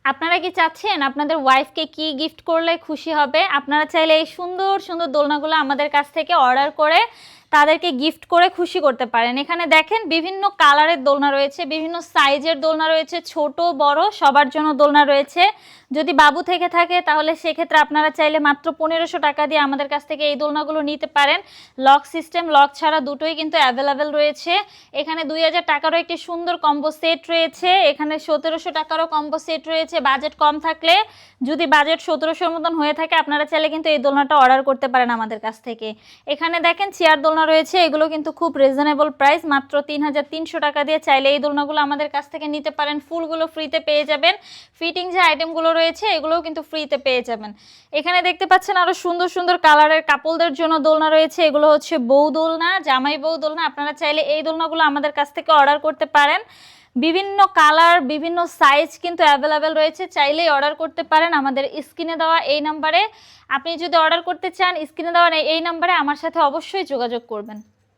আপনারা কি চাচ্ছেন আপনাদের ওয়াইফকে কি গিফট করলে খুশি হবে? আপনারা চাইলে এই সুন্দর সুন্দর দোলনাগুলো আমাদের কাছ থেকে অর্ডার করে তাদেরকে গিফট করে খুশি করতে পারেন। এখানে দেখেন বিভিন্ন কালারের দোলনা রয়েছে, বিভিন্ন সাইজের দোলনা রয়েছে, ছোট বড় সবার জন্য দোলনা রয়েছে। যদি বাবু থেকে থাকে তাহলে সেক্ষেত্রে আপনারা চাইলে মাত্র 1500 টাকা দিয়ে আমাদের কাছ থেকে এই দোলনাগুলো নিতে পারেন। লক সিস্টেম, লক ছাড়া দুটোই কিন্তু অ্যাভেলেবেল রয়েছে। এখানে 2000 টাকারও একটি সুন্দর কম্বো সেট রয়েছে, এখানে 1700 টাকারও কম্বো সেট রয়েছে। বাজেট কম থাকলে, যদি বাজেট 1700-র মতন হয়ে থাকে, আপনারা চাইলে কিন্তু এই দোলনাটা অর্ডার করতে পারেন আমাদের কাছ থেকে। এখানে দেখেন চেয়ার দোলনা রয়েছে, এগুলো কিন্তু খুব রিজনেবল প্রাইস, মাত্র 3300 টাকা দিয়ে চাইলে এই দোলনাগুলো আমাদের কাছ থেকে নিতে পারেন। ফুলগুলো ফ্রিতে পেয়ে যাবেন, ফিটিং যে আইটেমগুলো রয়েছে এগুলোও কিন্তু ফ্রিতে পেয়ে যাবেন। এখানে দেখতে পাচ্ছেন আরো সুন্দর সুন্দর কালারের কাপলদের জন্য দোলনা রয়েছে, এগুলো হচ্ছে বউ দোলনা, জামাই বউ দোলনা। আপনারা চাইলে এই দোলনাগুলো আমাদের কাছ থেকে অর্ডার করতে পারেন। বিভিন্ন কালার, বিভিন্ন সাইজ কিন্তু অ্যাভেলেবেল রয়েছে, চাইলেই অর্ডার করতে পারেন আমাদের স্ক্রিনে দেওয়া এই নাম্বারে। আপনি যদি অর্ডার করতে চান, স্ক্রিনে দেওয়া এই নাম্বারে আমার সাথে অবশ্যই যোগাযোগ করবেন।